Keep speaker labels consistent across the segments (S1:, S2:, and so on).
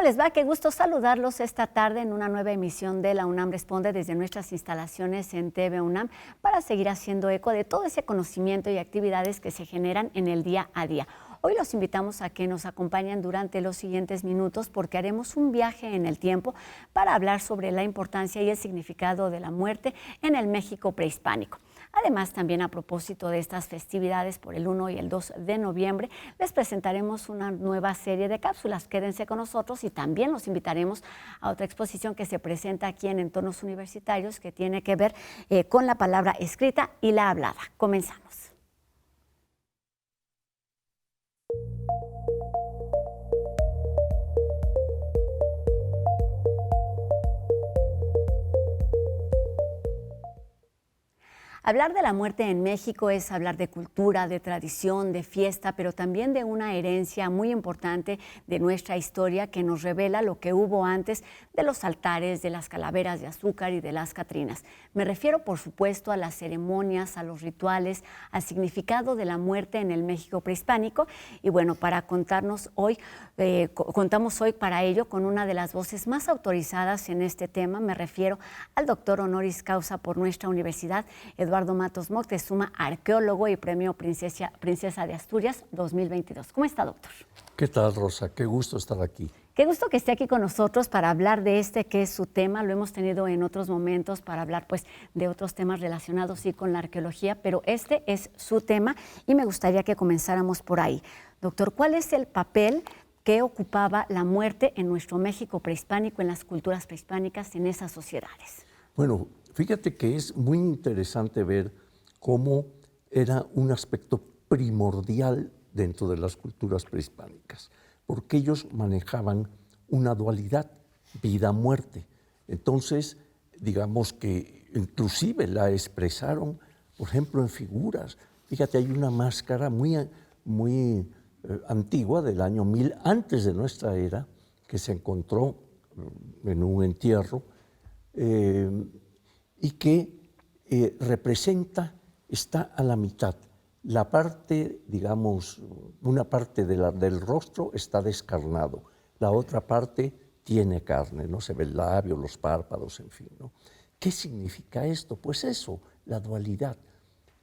S1: les va? Qué gusto saludarlos esta tarde en una nueva emisión de La UNAM Responde desde nuestras instalaciones en TV UNAM para seguir haciendo eco de todo ese conocimiento y actividades que se generan en el día a día. Hoy los invitamos a que nos acompañen durante los siguientes minutos porque haremos un viaje en el tiempo para hablar sobre la importancia y el significado de la muerte en el México prehispánico. Además, también a propósito de estas festividades por el 1 y el 2 de noviembre, les presentaremos una nueva serie de cápsulas. Quédense con nosotros y también los invitaremos a otra exposición que se presenta aquí en Entornos Universitarios que tiene que ver con la palabra escrita y la hablada. Comenzamos. Hablar de la muerte en México es hablar de cultura, de tradición, de fiesta, pero también de una herencia muy importante de nuestra historia que nos revela lo que hubo antes de los altares, de las calaveras de azúcar y de las catrinas. Me refiero, por supuesto, a las ceremonias, a los rituales, al significado de la muerte en el México prehispánico. Y bueno, para contarnos hoy, contamos hoy para ello con una de las voces más autorizadas en este tema. Me refiero al doctor honoris causa por nuestra universidad, Eduardo Matos Moctezuma, arqueólogo y premio Princesa de Asturias 2022. ¿Cómo está, doctor?
S2: ¿Qué tal, Rosa? Qué gusto estar aquí.
S1: Qué gusto que esté aquí con nosotros para hablar de este que es su tema. Lo hemos tenido en otros momentos para hablar pues de otros temas relacionados sí con la arqueología, pero este es su tema y me gustaría que comenzáramos por ahí. Doctor, ¿cuál es el papel que ocupaba la muerte en nuestro México prehispánico, en las culturas prehispánicas, en esas sociedades?
S2: Bueno, fíjate que es muy interesante ver cómo era un aspecto primordial dentro de las culturas prehispánicas, porque ellos manejaban una dualidad, vida-muerte. Entonces, digamos que inclusive la expresaron, por ejemplo, en figuras. Fíjate, hay una máscara muy antigua, del año 1000 antes de nuestra era, que se encontró en un entierro, y que representa, está a la mitad. La parte, digamos, una parte del rostro está descarnado, la otra parte tiene carne, ¿no? Se ve el labio, los párpados, en fin, ¿no? ¿Qué significa esto? Pues eso, la dualidad.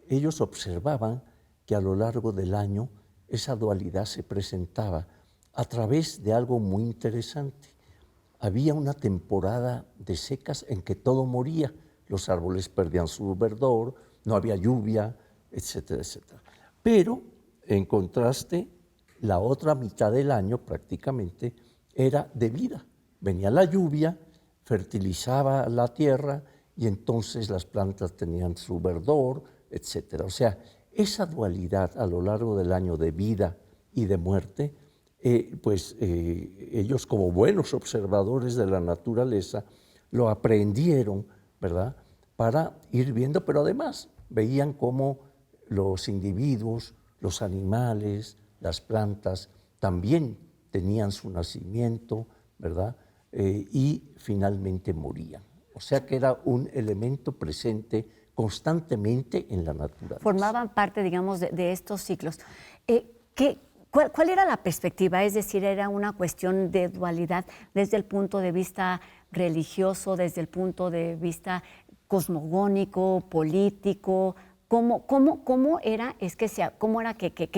S2: Ellos observaban que a lo largo del año esa dualidad se presentaba a través de algo muy interesante. Había una temporada de secas en que todo moría, los árboles perdían su verdor, no había lluvia, etcétera, etcétera. Pero, en contraste, la otra mitad del año prácticamente era de vida. Venía la lluvia, fertilizaba la tierra y entonces las plantas tenían su verdor, etcétera. O sea, esa dualidad a lo largo del año de vida y de muerte, ellos como buenos observadores de la naturaleza lo aprendieron, ¿verdad?, para ir viendo, pero además veían cómo los individuos, los animales, las plantas también tenían su nacimiento, ¿verdad?, y finalmente morían. O sea que era un elemento presente constantemente en la naturaleza.
S1: Formaban parte, digamos, de estos ciclos. ¿Cuál era la perspectiva? Es decir, ¿era una cuestión de dualidad desde el punto de vista religioso, desde el punto de vista cosmogónico, político? ¿Cómo era que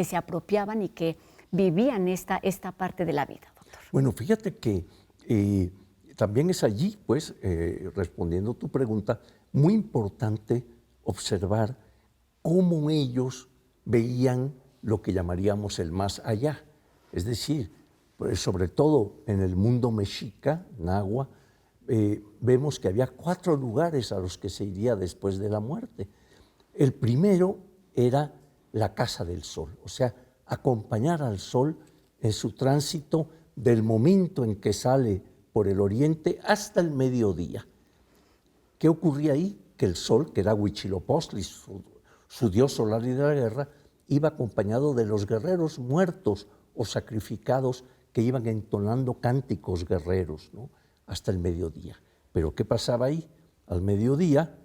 S1: se apropiaban y que vivían esta parte de la vida, doctor?
S2: Bueno, fíjate que también es allí, pues, respondiendo a tu pregunta, muy importante observar cómo ellos veían lo que llamaríamos el más allá. Es decir, pues, sobre todo en el mundo mexica, náhuatl, vemos que había 4 lugares a los que se iría después de la muerte. El primero era la casa del sol, o sea, acompañar al sol en su tránsito del momento en que sale por el oriente hasta el mediodía. ¿Qué ocurría ahí? Que el sol, que era Huitzilopochtli, su dios solar y de la guerra, iba acompañado de los guerreros muertos o sacrificados que iban entonando cánticos guerreros, ¿no?, hasta el mediodía. Pero ¿qué pasaba ahí? Al mediodía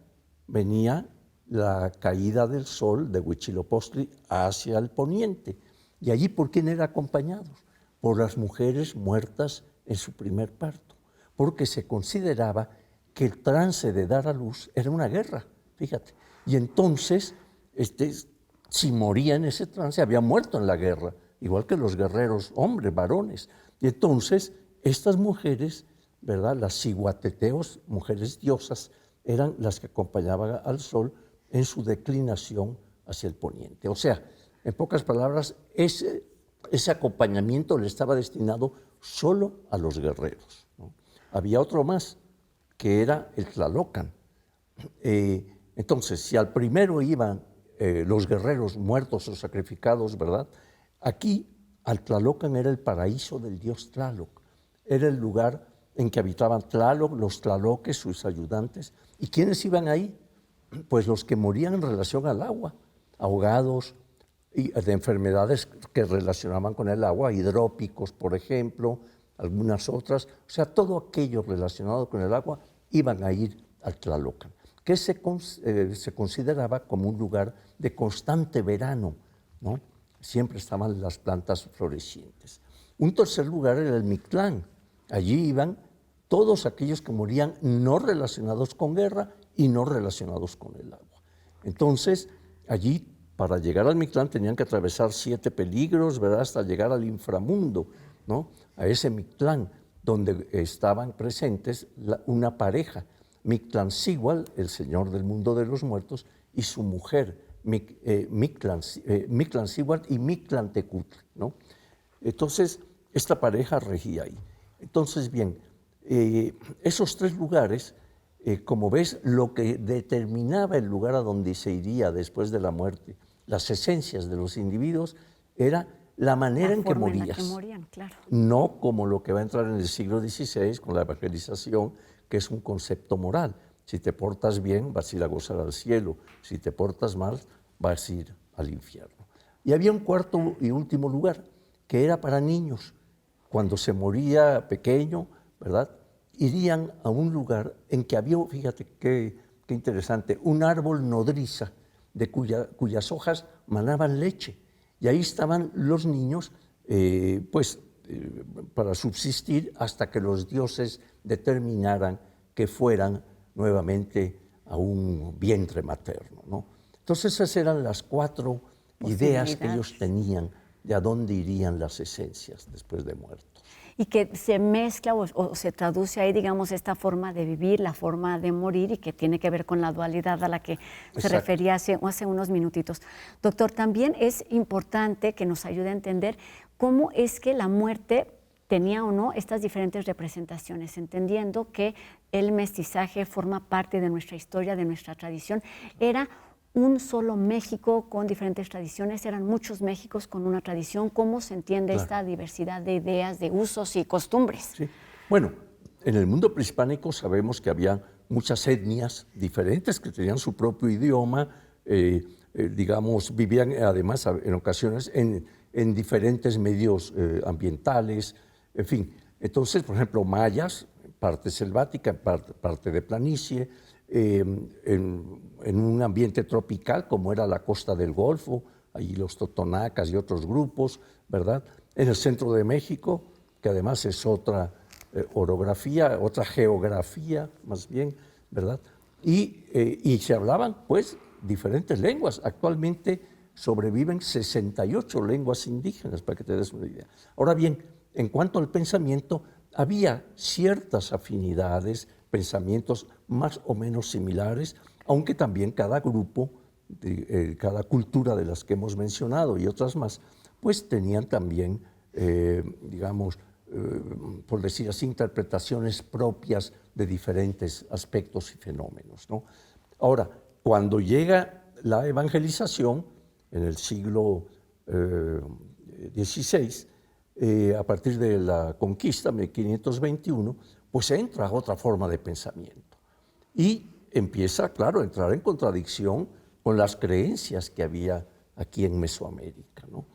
S2: venía la caída del sol de Huitzilopochtli hacia el poniente. ¿Y allí por quién era acompañado? Por las mujeres muertas en su primer parto, porque se consideraba que el trance de dar a luz era una guerra, fíjate. Y entonces, si moría en ese trance, había muerto en la guerra, igual que los guerreros hombres, varones. Y entonces, estas mujeres, ¿verdad?, las ciguateteos, mujeres diosas, eran las que acompañaban al sol en su declinación hacia el poniente. O sea, en pocas palabras, ese acompañamiento le estaba destinado solo a los guerreros, ¿no? Había otro más, que era el Tlalocan. Entonces, si al primero iban los guerreros muertos o sacrificados, ¿verdad? Aquí, al Tlalocan era el paraíso del dios Tlaloc. Era el lugar en que habitaban Tlaloc, los tlaloques, sus ayudantes. ¿Y quiénes iban ahí? Pues los que morían en relación al agua, ahogados, y de enfermedades que relacionaban con el agua, hidrópicos, por ejemplo, algunas otras. O sea, todo aquello relacionado con el agua iban a ir al Tlalocan, que se consideraba como un lugar de constante verano, ¿no? Siempre estaban las plantas florecientes. Un tercer lugar era el Mictlán. Allí iban todos aquellos que morían no relacionados con guerra y no relacionados con el agua. Entonces, allí, para llegar al Mictlán, tenían que atravesar 7 peligros, ¿verdad?, hasta llegar al inframundo, ¿no?, a ese Mictlán, donde estaban presentes una pareja, Mictlantzíhuatl, el señor del mundo de los muertos, y su mujer, Mictlantzíhuatl y Mictlantecutl, ¿no? Entonces, esta pareja regía ahí. Entonces, bien, esos 3 lugares, como ves, lo que determinaba el lugar a donde se iría después de la muerte, las esencias de los individuos, era la manera en que morías.
S1: Que morían, claro.
S2: No como lo que va a entrar en el siglo XVI con la evangelización, que es un concepto moral. Si te portas bien, vas a ir a gozar al cielo. Si te portas mal, vas a ir al infierno. Y había un cuarto y último lugar, que era para niños. Cuando se moría pequeño, ¿verdad?, irían a un lugar en que había, fíjate qué interesante, un árbol nodriza de cuyas hojas manaban leche. Y ahí estaban los niños, para subsistir hasta que los dioses determinaran que fueran nuevamente a un vientre materno, ¿no? Entonces esas eran las 4 ideas que ellos tenían de a dónde irían las esencias después de muertos.
S1: Y que se mezcla o se traduce ahí, digamos, esta forma de vivir, la forma de morir, y que tiene que ver con la dualidad a la que se refería hace unos minutitos. Doctor, también es importante que nos ayude a entender cómo es que la muerte tenía o no estas diferentes representaciones, entendiendo que el mestizaje forma parte de nuestra historia, de nuestra tradición. Era un solo México con diferentes tradiciones, eran muchos Méxicos con una tradición. ¿Cómo se entiende esta diversidad de ideas, de usos y costumbres?
S2: Sí. Bueno, en el mundo prehispánico sabemos que había muchas etnias diferentes que tenían su propio idioma, digamos, vivían además en ocasiones en diferentes medios ambientales, en fin. Entonces, por ejemplo, mayas, parte selvática, parte de planicie, en un ambiente tropical como era la costa del Golfo, allí los totonacas y otros grupos, ¿verdad? En el centro de México, que además es otra orografía, otra geografía más bien, ¿verdad? Y se hablaban pues diferentes lenguas. Actualmente sobreviven 68 lenguas indígenas, para que te des una idea. Ahora bien, en cuanto al pensamiento, había ciertas afinidades, pensamientos más o menos similares, aunque también cada grupo, cada cultura de las que hemos mencionado y otras más, pues tenían también, digamos, por decir así, interpretaciones propias de diferentes aspectos y fenómenos, ¿no? Ahora, cuando llega la evangelización, en el siglo XVI, a partir de la conquista, 1521, pues entra otra forma de pensamiento y empieza, claro, a entrar en contradicción con las creencias que había aquí en Mesoamérica, ¿no?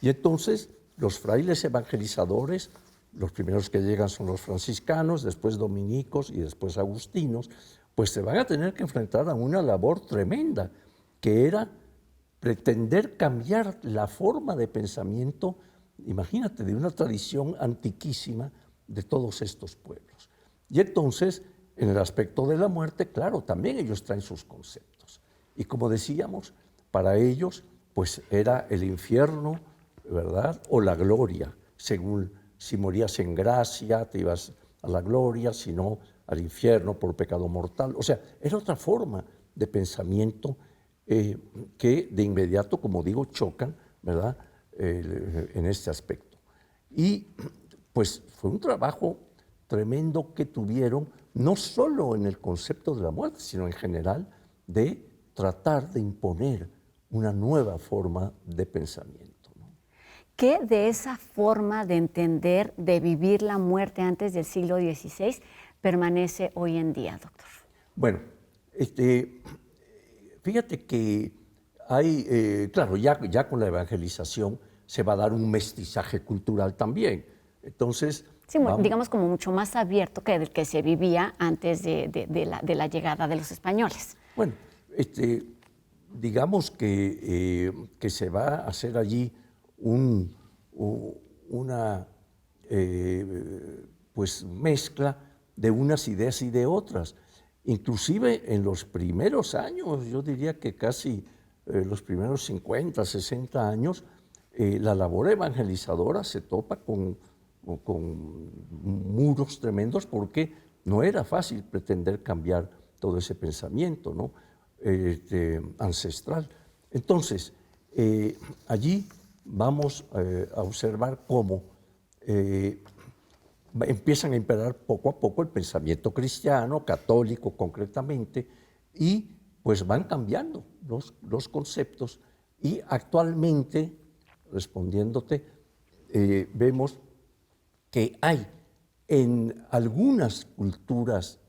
S2: Y entonces los frailes evangelizadores, los primeros que llegan son los franciscanos, después dominicos y después agustinos, pues se van a tener que enfrentar a una labor tremenda, que era pretender cambiar la forma de pensamiento, imagínate, de una tradición antiquísima de todos estos pueblos. Y entonces, en el aspecto de la muerte, claro, también ellos traen sus conceptos. Y como decíamos, para ellos, pues era el infierno, ¿verdad? O la gloria, según si morías en gracia, te ibas a la gloria, si no, al infierno por pecado mortal. O sea, era otra forma de pensamiento que de inmediato, como digo, chocan, ¿verdad? En este aspecto. Y pues fue un trabajo tremendo que tuvieron, no solo en el concepto de la muerte, sino en general, de tratar de imponer una nueva forma de pensamiento, ¿no?
S1: ¿Qué de esa forma de entender, de vivir la muerte antes del siglo XVI permanece hoy en día, doctor?
S2: Bueno, fíjate que hay, claro, ya con la evangelización se va a dar un mestizaje cultural también. Entonces,
S1: Sí, digamos como mucho más abierto que el que se vivía antes de la llegada de los españoles.
S2: bueno, digamos que se va a hacer allí una pues mezcla de unas ideas y de otras. Inclusive en los primeros años, yo diría que casi los primeros 50, 60 años, la labor evangelizadora se topa con muros tremendos porque no era fácil pretender cambiar todo ese pensamiento, ¿no? Ancestral. Entonces, allí vamos a observar cómo empiezan a imperar poco a poco el pensamiento cristiano, católico concretamente, y pues van cambiando los conceptos. Y actualmente, respondiéndote, vemos que hay en algunas culturas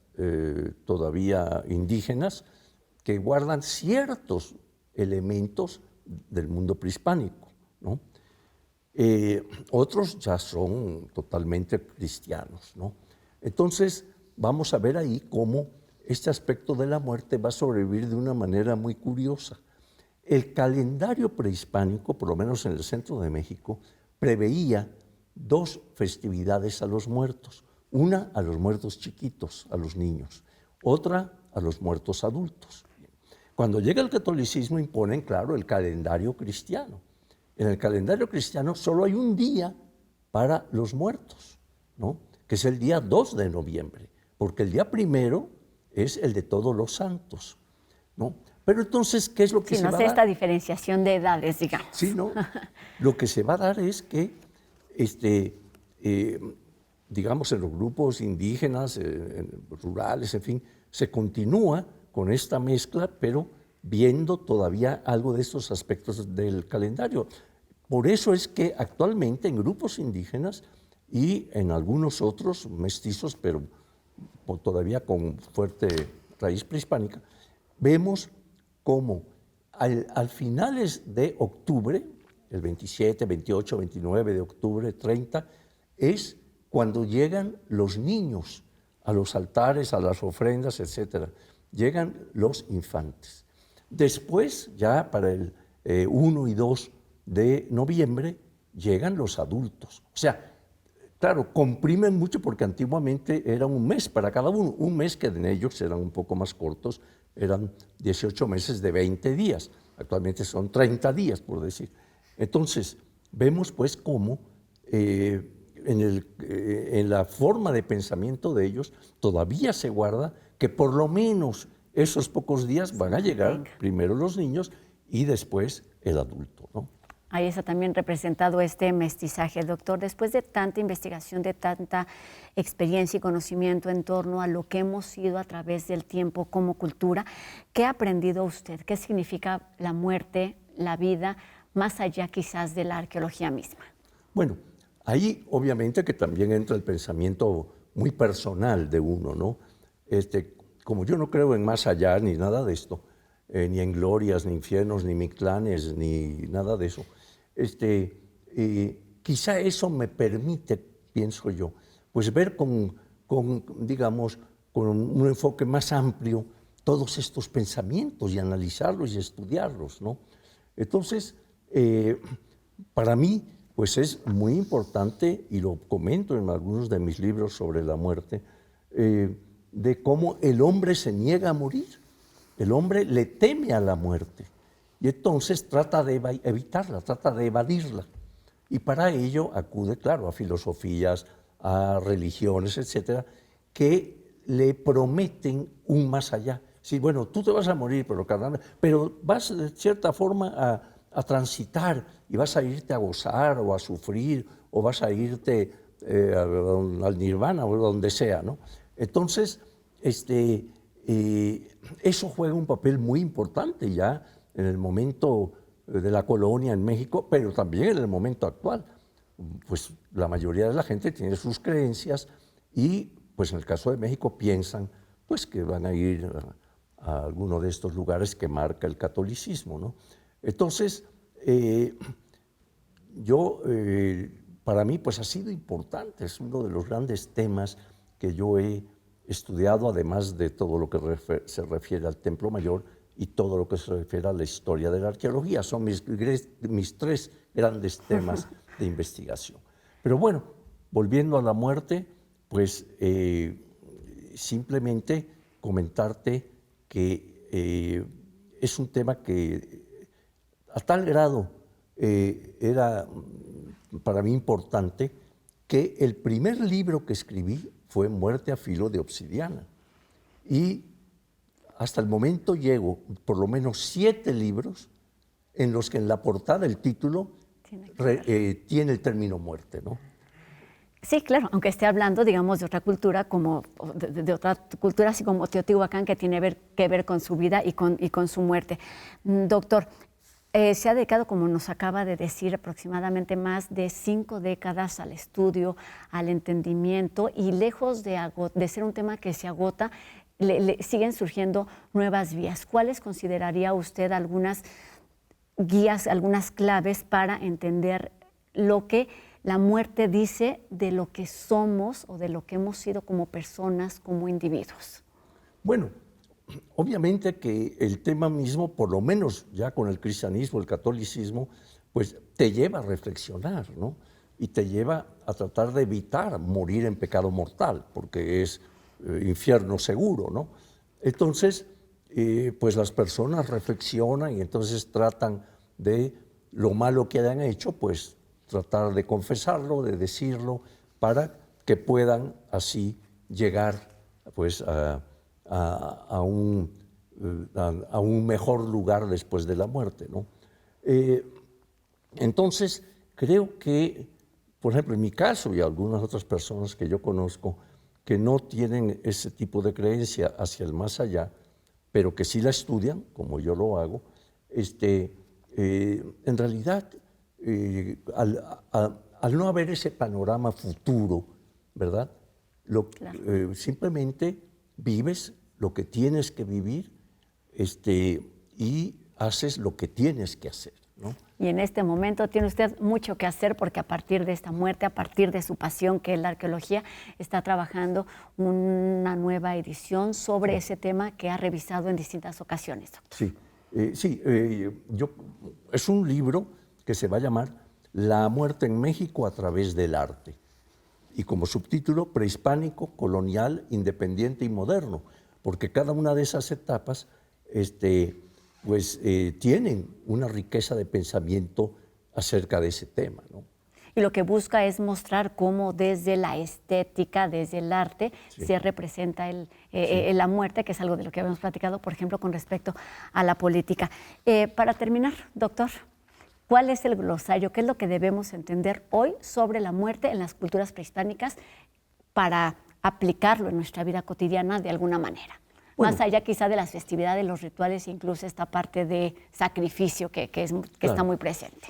S2: todavía indígenas que guardan ciertos elementos del mundo prehispánico, ¿no? Otros ya son totalmente cristianos, ¿no? Entonces, vamos a ver ahí cómo este aspecto de la muerte va a sobrevivir de una manera muy curiosa. El calendario prehispánico, por lo menos en el centro de México, preveía dos festividades a los muertos. Una a los muertos chiquitos, a los niños. Otra a los muertos adultos. Cuando llega el catolicismo imponen, claro, el calendario cristiano. En el calendario cristiano solo hay un día para los muertos, ¿no? Que es el día 2 de noviembre, porque el día 1 es el de todos los santos, ¿no? Pero entonces, ¿qué es lo que se va a dar?
S1: Sí, no sé esta diferenciación de edades, digamos.
S2: Sí, ¿no? Lo que se va a dar es que, digamos, en los grupos indígenas, rurales, en fin, se continúa con esta mezcla, pero viendo todavía algo de estos aspectos del calendario. Por eso es que actualmente en grupos indígenas y en algunos otros mestizos, pero todavía con fuerte raíz prehispánica, vemos cómo al finales de octubre, el 27, 28, 29 de octubre, 30, es cuando llegan los niños a los altares, a las ofrendas, etc. Llegan los infantes. Después, ya para el 1 y 2 de noviembre, llegan los adultos. O sea, claro, comprimen mucho porque antiguamente era un mes para cada uno. Un mes que en ellos eran un poco más cortos, eran 18 meses de 20 días. Actualmente son 30 días, por decir. Entonces, vemos pues cómo en la forma de pensamiento de ellos todavía se guarda que por lo menos esos pocos días van a llegar primero los niños y después el adulto, ¿no?
S1: Ahí está también representado este mestizaje. Doctor, después de tanta investigación, de tanta experiencia y conocimiento en torno a lo que hemos sido a través del tiempo como cultura, ¿qué ha aprendido usted? ¿Qué significa la muerte, la vida, más allá quizás de la arqueología misma?
S2: Bueno, ahí obviamente que también entra el pensamiento muy personal de uno, ¿no? Como yo no creo en más allá ni nada de esto, ni en glorias, ni infiernos, ni mictlanes, ni nada de eso, quizá eso me permite, pienso yo, pues ver digamos, con un enfoque más amplio todos estos pensamientos y analizarlos y estudiarlos, ¿no? Entonces, para mí pues es muy importante, y lo comento en algunos de mis libros sobre la muerte, de cómo el hombre se niega a morir. El hombre le teme a la muerte y entonces trata de evitarla, trata de evadirla. Y para ello acude, claro, a filosofías, a religiones, etcétera, que le prometen un más allá. Sí, bueno, tú te vas a morir, pero vas de cierta forma a transitar y vas a irte a gozar o a sufrir o vas a irte al nirvana o donde sea, ¿no? Entonces, eso juega un papel muy importante ya en el momento de la colonia en México, pero también en el momento actual. Pues la mayoría de la gente tiene sus creencias y, pues en el caso de México, piensan pues que van a ir a alguno de estos lugares que marca el catolicismo, ¿no? Entonces, para mí, pues ha sido importante, es uno de los grandes temas que yo he estudiado, además de todo lo que se refiere al Templo Mayor y todo lo que se refiere a la historia de la arqueología. Son mis tres grandes temas de investigación. Pero bueno, volviendo a la muerte, pues simplemente comentarte que es un tema que a tal grado era para mí importante que el primer libro que escribí fue Muerte a filo de obsidiana. Y hasta el momento llego por lo menos 7 libros en los que en la portada el título tiene el término muerte, ¿no?
S1: Sí, claro, aunque esté hablando, digamos, de otra cultura, como de otra cultura, así como Teotihuacán, que tiene que ver con su vida y con su muerte. Doctor, se ha dedicado, como nos acaba de decir, aproximadamente más de 5 décadas al estudio, al entendimiento, y lejos de ser un tema que se agota, siguen surgiendo nuevas vías. ¿Cuáles consideraría usted algunas guías, algunas claves para entender lo que la muerte dice de lo que somos o de lo que hemos sido como personas, como individuos?
S2: Bueno, obviamente que el tema mismo, por lo menos ya con el cristianismo, el catolicismo, pues te lleva a reflexionar, ¿no? Y te lleva a tratar de evitar morir en pecado mortal, porque es infierno seguro, ¿no? Entonces, pues las personas reflexionan y entonces tratan de lo malo que hayan hecho, pues tratar de confesarlo, de decirlo, para que puedan así llegar pues a un mejor lugar después de la muerte, ¿no? Entonces, creo que, por ejemplo, en mi caso y algunas otras personas que yo conozco que no tienen ese tipo de creencia hacia el más allá, pero que sí la estudian, como yo lo hago, en realidad, al no haber ese panorama futuro, ¿verdad? Claro. Simplemente vives lo que tienes que vivir y haces lo que tienes que hacer, ¿no?
S1: Y en este momento tiene usted mucho que hacer porque a partir de esta muerte, a partir de su pasión que es la arqueología, está trabajando una nueva edición sobre ese tema que ha revisado en distintas ocasiones, doctor.
S2: Sí, es un libro que se va a llamar La muerte en México a través del arte. Y como subtítulo, prehispánico, colonial, independiente y moderno, porque cada una de esas etapas tienen una riqueza de pensamiento acerca de ese tema, ¿no?
S1: Y lo que busca es mostrar cómo desde la estética, desde el arte, se representa la muerte, que es algo de lo que habíamos platicado, por ejemplo, con respecto a la política. Para terminar, doctor, ¿cuál es el glosario? ¿Qué es lo que debemos entender hoy sobre la muerte en las culturas prehispánicas para aplicarlo en nuestra vida cotidiana de alguna manera? Bueno, más allá quizá de las festividades, los rituales, incluso esta parte de sacrificio que claro, está muy presente.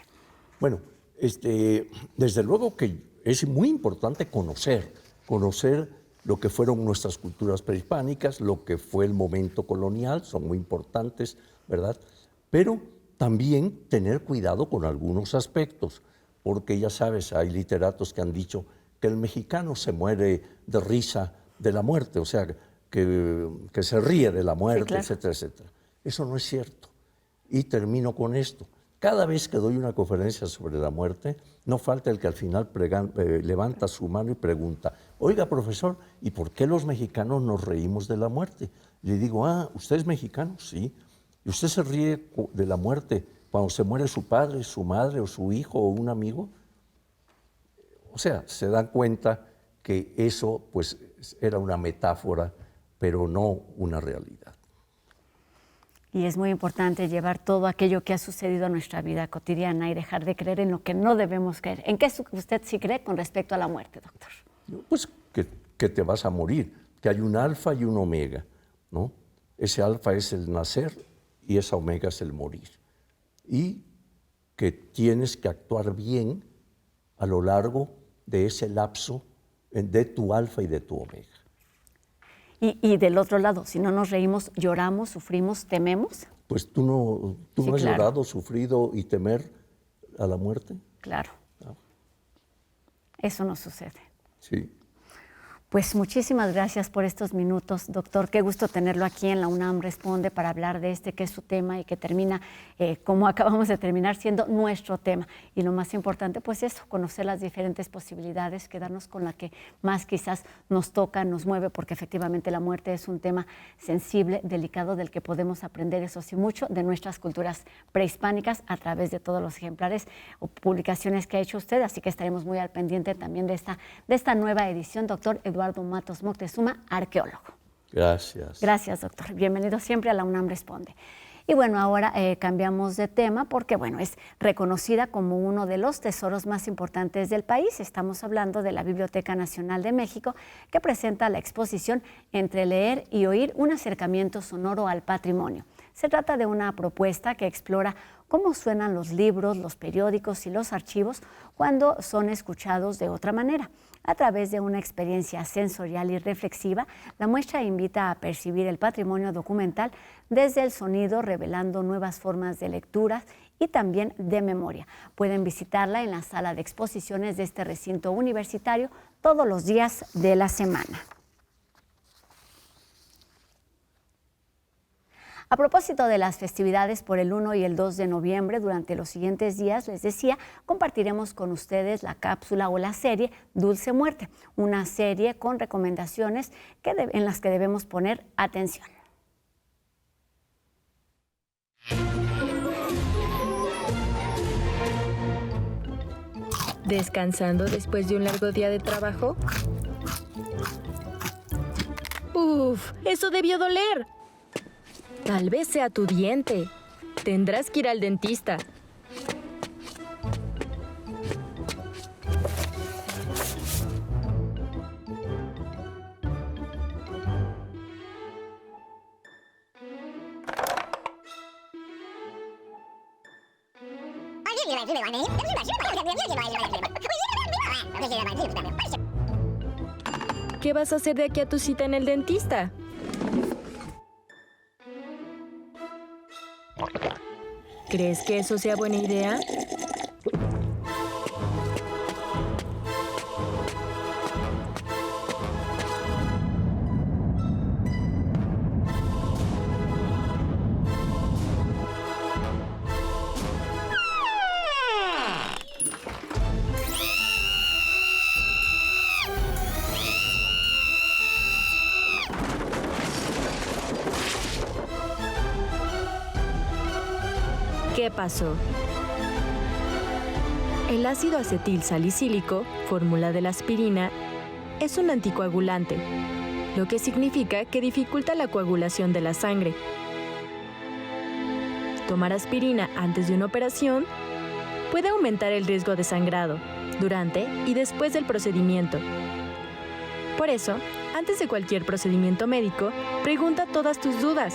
S2: Bueno, desde luego que es muy importante conocer lo que fueron nuestras culturas prehispánicas, lo que fue el momento colonial, son muy importantes, ¿verdad? Pero también tener cuidado con algunos aspectos, porque ya sabes, hay literatos que han dicho que el mexicano se muere de risa de la muerte, o sea, que se ríe de la muerte, sí, claro, etcétera, etcétera. Eso no es cierto. Y termino con esto. Cada vez que doy una conferencia sobre la muerte, no falta el que al final levanta su mano y pregunta, oiga, profesor, ¿y por qué los mexicanos nos reímos de la muerte? Le digo, ¿usted es mexicano? Sí. ¿Y usted se ríe de la muerte cuando se muere su padre, su madre, o su hijo, o un amigo? O sea, se dan cuenta que eso pues era una metáfora, pero no una realidad.
S1: Y es muy importante llevar todo aquello que ha sucedido en nuestra vida cotidiana y dejar de creer en lo que no debemos creer. ¿En qué usted sí cree con respecto a la muerte, doctor?
S2: Pues que te vas a morir, que hay un alfa y un omega, ¿no? Ese alfa es el nacer y esa omega es el morir. Y que tienes que actuar bien a lo largo de ese lapso de tu alfa y de tu omega.
S1: Y del otro lado, si no nos reímos, lloramos, sufrimos, tememos.
S2: Pues tú no has llorado, sufrido y temer a la muerte.
S1: Claro. Eso no sucede.
S2: Sí.
S1: Pues muchísimas gracias por estos minutos, doctor. Qué gusto tenerlo aquí en la UNAM Responde para hablar de que es su tema y que termina, como acabamos de terminar, siendo nuestro tema. Y lo más importante, pues eso, conocer las diferentes posibilidades, quedarnos con la que más quizás nos toca, nos mueve, porque efectivamente la muerte es un tema sensible, delicado, del que podemos aprender, eso sí, mucho de nuestras culturas prehispánicas a través de todos los ejemplares o publicaciones que ha hecho usted. Así que estaremos muy al pendiente también de esta nueva edición, doctor Eduardo Matos Moctezuma, arqueólogo.
S2: Gracias.
S1: Gracias, doctor. Bienvenido siempre a la UNAM Responde. Y bueno, ahora cambiamos de tema porque, bueno, es reconocida como uno de los tesoros más importantes del país. Estamos hablando de la Biblioteca Nacional de México, que presenta la exposición Entre leer y oír, un acercamiento sonoro al patrimonio. Se trata de una propuesta que explora cómo suenan los libros, los periódicos y los archivos cuando son escuchados de otra manera. A través de una experiencia sensorial y reflexiva, la muestra invita a percibir el patrimonio documental desde el sonido, revelando nuevas formas de lectura y también de memoria. Pueden visitarla en la sala de exposiciones de este recinto universitario todos los días de la semana. A propósito de las festividades por el 1 y el 2 de noviembre, durante los siguientes días, les decía, compartiremos con ustedes la cápsula o la serie Dulce Muerte, una serie con recomendaciones en las que debemos poner atención.
S3: ¿Descansando después de un largo día de trabajo? ¡Uf! ¡Eso debió doler! Tal vez sea tu diente. Tendrás que ir al dentista. ¿Qué vas a hacer de aquí a tu cita en el dentista? ¿Crees que eso sea buena idea? ¿Qué pasó? El ácido acetil salicílico, fórmula de la aspirina, es un anticoagulante, lo que significa que dificulta la coagulación de la sangre. Tomar aspirina antes de una operación puede aumentar el riesgo de sangrado durante y después del procedimiento. Por eso, antes de cualquier procedimiento médico, pregunta todas tus dudas.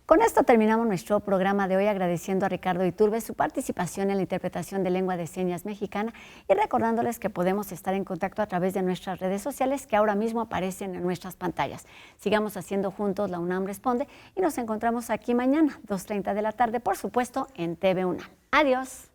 S1: Con esto terminamos nuestro programa de hoy, agradeciendo a Ricardo Iturbe su participación en la interpretación de lengua de señas mexicana y recordándoles que podemos estar en contacto a través de nuestras redes sociales que ahora mismo aparecen en nuestras pantallas. Sigamos haciendo juntos la UNAM Responde y nos encontramos aquí mañana, 2:30 de la tarde, por supuesto, en TV UNAM. Adiós.